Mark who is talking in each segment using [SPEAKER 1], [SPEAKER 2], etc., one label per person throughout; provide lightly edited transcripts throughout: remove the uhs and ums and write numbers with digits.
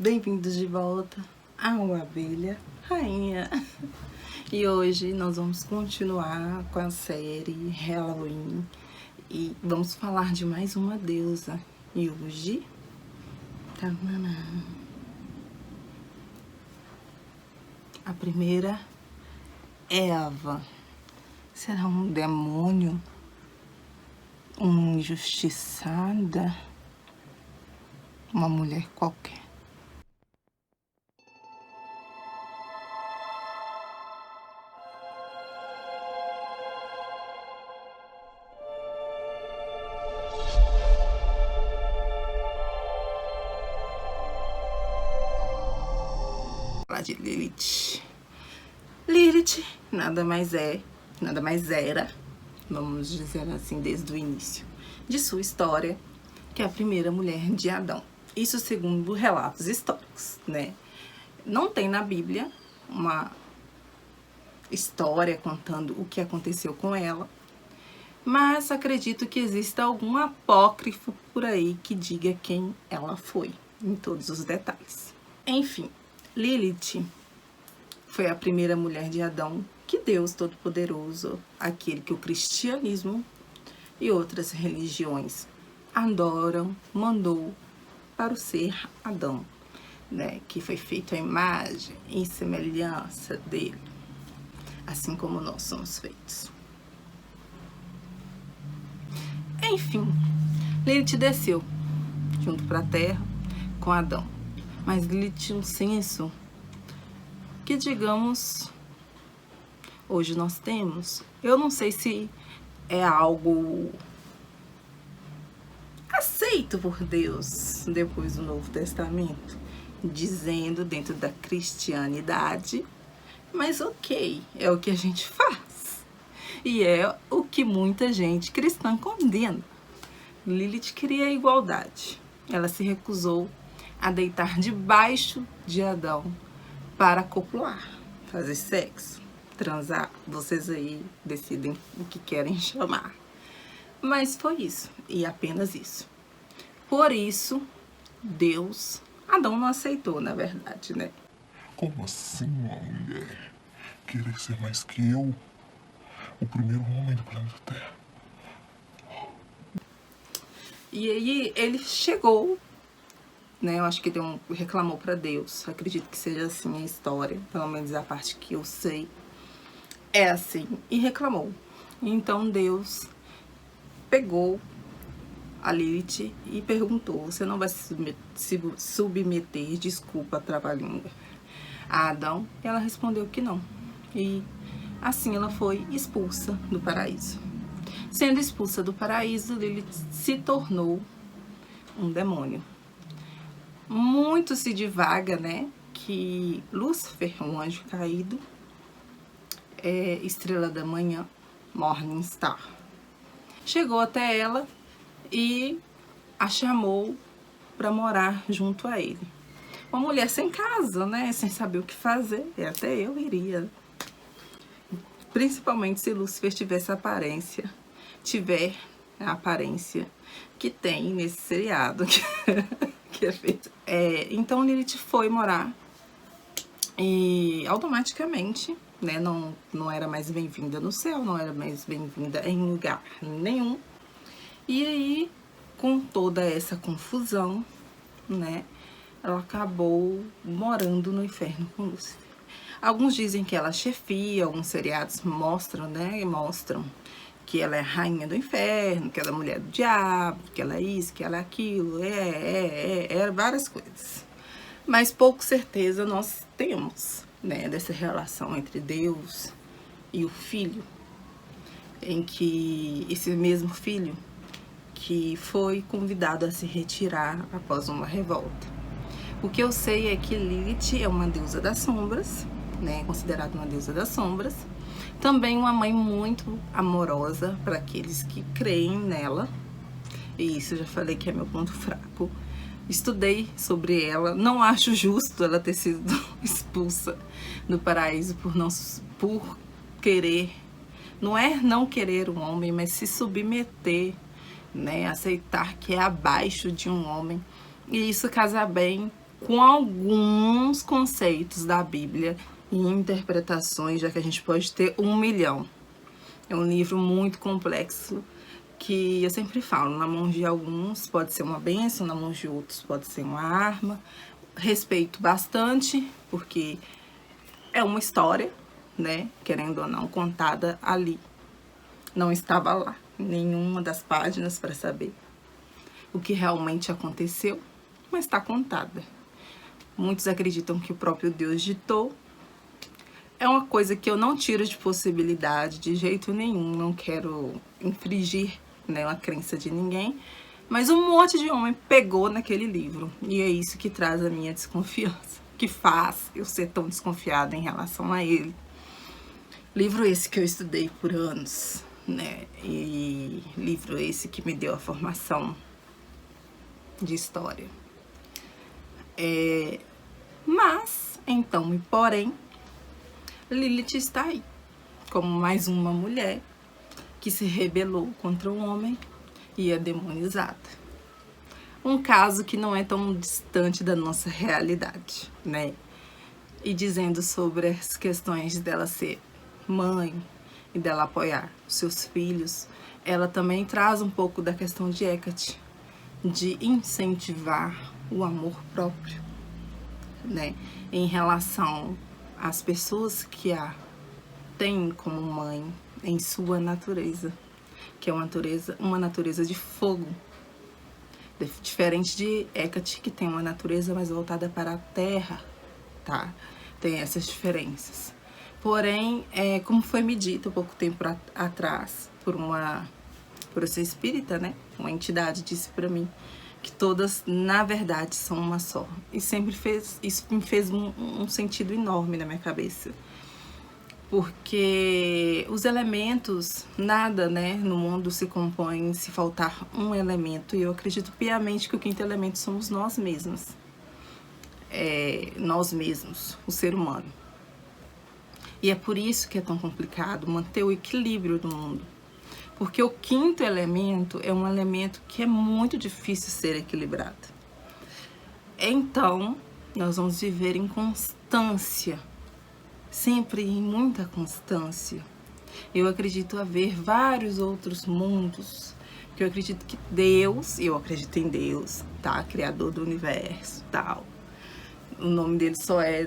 [SPEAKER 1] Bem-vindos de volta ao Abelha Rainha. E hoje nós vamos continuar com a série Halloween e vamos falar de mais uma deusa. E hoje, a primeira, Eva. Será um demônio? Uma injustiçada? Uma mulher qualquer? De Lilith. Lilith nada mais era, vamos dizer assim, desde o início de sua história, que é a primeira mulher de Adão. Isso segundo relatos históricos, né? Não tem na Bíblia uma história contando o que aconteceu com ela, mas acredito que exista algum apócrifo por aí que diga quem ela foi, em todos os detalhes. Enfim, Lilith foi a primeira mulher de Adão que Deus Todo-Poderoso, aquele que o cristianismo e outras religiões adoram, mandou para o ser Adão, né, que foi feito à imagem e semelhança dele, assim como nós somos feitos. Enfim, Lilith desceu junto para a terra com Adão. Mas Lilith tinha um senso que, digamos, hoje nós temos. Eu não sei se é algo aceito por Deus depois do Novo Testamento, dizendo dentro da cristianidade, mas ok, é o que a gente faz. E é o que muita gente cristã condena. Lilith queria a igualdade. Ela se recusou a deitar debaixo de Adão para copular, fazer sexo, transar. Vocês aí decidem o que querem chamar. Mas foi isso, e apenas isso. Por isso, Adão não aceitou, na verdade, né?
[SPEAKER 2] Como assim uma mulher querer ser mais que eu, o primeiro homem do planeta Terra?
[SPEAKER 1] E aí ele chegou, né, eu acho que reclamou para Deus. Acredito que seja assim a história, pelo menos a parte que eu sei é assim, e reclamou. Então Deus pegou a Lilith e perguntou: você não vai se submeter, desculpa, trava-língua, a Adão? E ela respondeu que não, e assim ela foi expulsa do paraíso. Sendo expulsa do paraíso, Lilith se tornou um demônio. Muito se divaga, né, que Lúcifer, um anjo caído, é estrela da manhã, Morning Star, chegou até ela e a chamou para morar junto a ele. Uma mulher sem casa, né, sem saber o que fazer, e até eu iria. Principalmente se Lúcifer tiver a aparência que tem nesse seriado que é feito. Então Lilith foi morar e automaticamente, né, não era mais bem-vinda no céu, não era mais bem-vinda em lugar nenhum. E aí, com toda essa confusão, né, ela acabou morando no inferno com Lúcifer. Alguns dizem que ela chefia, alguns seriados mostram que ela é a rainha do inferno, que ela é a mulher do diabo, que ela é isso, que ela é aquilo, várias coisas. Mas pouco certeza nós temos, né, dessa relação entre Deus e o Filho, em que esse mesmo Filho que foi convidado a se retirar após uma revolta. O que eu sei é que Lilith é uma deusa das sombras, né, considerada uma deusa das sombras. Também uma mãe muito amorosa para aqueles que creem nela. E isso eu já falei que é meu ponto fraco. Estudei sobre ela. Não acho justo ela ter sido expulsa do paraíso por querer. Não é não querer um homem, mas se submeter, né? Aceitar que é abaixo de um homem. E isso casa bem com alguns conceitos da Bíblia e interpretações, já que a gente pode ter 1 milhão. É um livro muito complexo, que eu sempre falo, na mão de alguns pode ser uma bênção, na mão de outros pode ser uma arma. Respeito bastante, porque é uma história, né, querendo ou não, contada ali. Não estava lá, nenhuma das páginas para saber o que realmente aconteceu, mas está contada. Muitos acreditam que o próprio Deus ditou. É uma coisa que eu não tiro de possibilidade de jeito nenhum, não quero infringir, né, a crença de ninguém, mas um monte de homem pegou naquele livro, e é isso que traz a minha desconfiança, que faz eu ser tão desconfiada em relação a ele. Livro esse que eu estudei por anos, né, e livro esse que me deu a formação de história. Mas, então, e porém, Lilith está aí, como mais uma mulher que se rebelou contra o homem e é demonizada. Um caso que não é tão distante da nossa realidade, né? E dizendo sobre as questões dela ser mãe e dela apoiar os seus filhos, ela também traz um pouco da questão de Hecate, de incentivar o amor próprio, né? Em relação às pessoas que a têm como mãe em sua natureza, que é uma natureza de fogo, diferente de Hecate, que tem uma natureza mais voltada para a terra, tá? Tem essas diferenças. Porém, como foi me dito há pouco tempo atrás, por ser espírita, né? Uma entidade disse para mim que todas, na verdade, são uma só. E sempre isso me fez um sentido enorme na minha cabeça. Porque os elementos, nada, né, no mundo se compõe se faltar um elemento. E eu acredito piamente que o 5º elemento somos nós mesmos. Nós mesmos, o ser humano. E é por isso que é tão complicado manter o equilíbrio do mundo. Porque o 5º elemento é um elemento que é muito difícil ser equilibrado. Então, nós vamos viver em constância, sempre em muita constância. Eu acredito haver vários outros mundos, que eu acredito que Deus, eu acredito em Deus, tá? Criador do universo, tal. O nome dele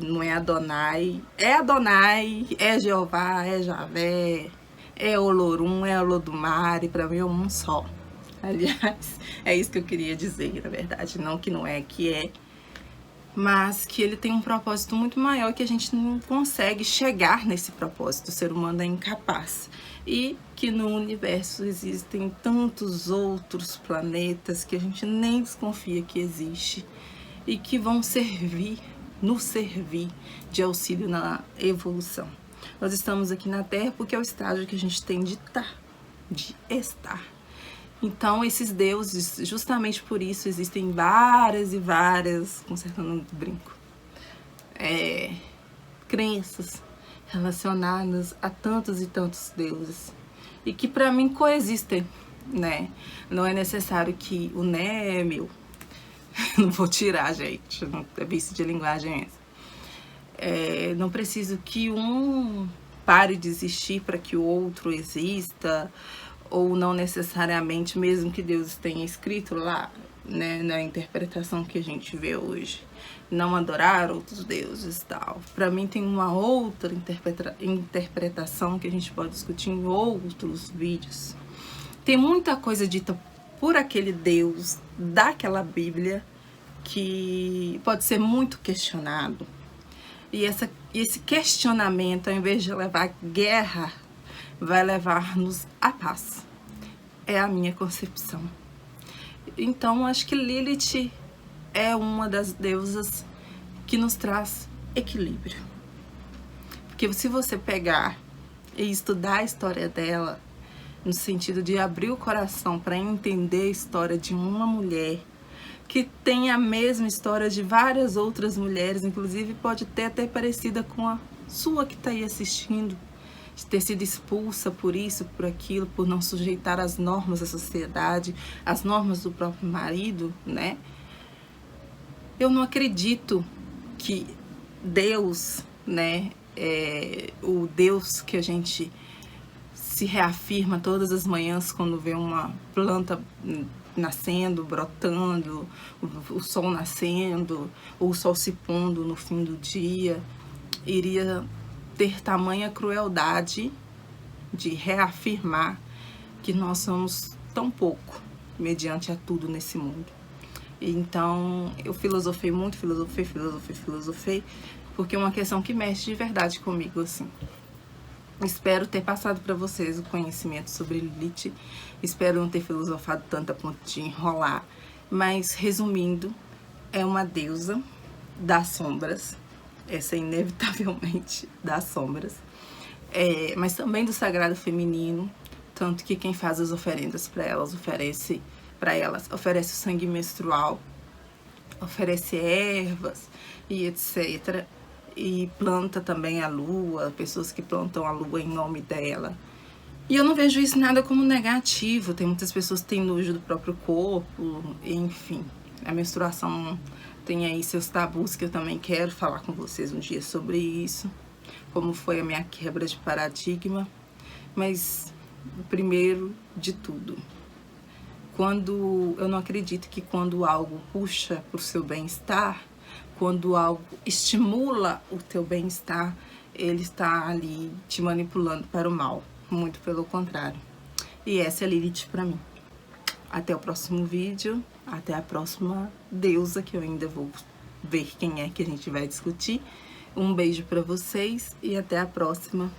[SPEAKER 1] não é Adonai, é Jeová, é Javé, é Olorum, é Olodumare, para mim é um só. Aliás, é isso que eu queria dizer, na verdade, não que não é, que é, mas que ele tem um propósito muito maior que a gente não consegue chegar nesse propósito, o ser humano é incapaz. E que no universo existem tantos outros planetas que a gente nem desconfia que existe e que vão nos servir de auxílio na evolução. Nós estamos aqui na Terra porque é o estágio que a gente tem de estar. Então, esses deuses, justamente por isso, existem várias e várias, consertando um brinco, crenças relacionadas a tantos e tantos deuses. E que, para mim, coexistem, né? Não é necessário que o né é meu. Não vou tirar, gente, não é vício de linguagem essa. Não preciso que um pare de existir para que o outro exista, ou não necessariamente, mesmo que Deus tenha escrito lá, né, na interpretação que a gente vê hoje, não adorar outros deuses e tal. Para mim tem uma outra interpretação que a gente pode discutir em outros vídeos. Tem muita coisa dita por aquele Deus daquela Bíblia que pode ser muito questionado. E esse questionamento, ao invés de levar guerra, vai levar-nos à paz. É a minha concepção. Então, acho que Lilith é uma das deusas que nos traz equilíbrio. Porque se você pegar e estudar a história dela, no sentido de abrir o coração para entender a história de uma mulher que tem a mesma história de várias outras mulheres, inclusive pode ter até parecida com a sua que está aí assistindo, de ter sido expulsa por isso, por aquilo, por não sujeitar as normas da sociedade, as normas do próprio marido, né? Eu não acredito que Deus, né, o Deus que a gente se reafirma todas as manhãs quando vê uma planta nascendo, brotando, o sol nascendo, ou o sol se pondo no fim do dia, iria ter tamanha crueldade de reafirmar que nós somos tão pouco mediante a tudo nesse mundo. Então, eu filosofei muito, filosofei, porque é uma questão que mexe de verdade comigo, assim. Espero ter passado para vocês o conhecimento sobre Lilith, espero não ter filosofado tanto a ponto de enrolar, mas, resumindo, é uma deusa das sombras, essa é inevitavelmente das sombras, mas também do sagrado feminino, tanto que quem faz as oferendas para elas oferece o sangue menstrual, oferece ervas e etc. E planta também a lua, pessoas que plantam a lua em nome dela. E eu não vejo isso nada como negativo, tem muitas pessoas que têm nojo do próprio corpo, enfim. A menstruação tem aí seus tabus que eu também quero falar com vocês um dia sobre isso, como foi a minha quebra de paradigma. Mas, primeiro de tudo, eu não acredito que quando algo puxa para o seu bem-estar, quando algo estimula o teu bem-estar, ele está ali te manipulando para o mal. Muito pelo contrário. E essa é a Lilith para mim. Até o próximo vídeo, até a próxima deusa, que eu ainda vou ver quem é que a gente vai discutir. Um beijo para vocês e até a próxima.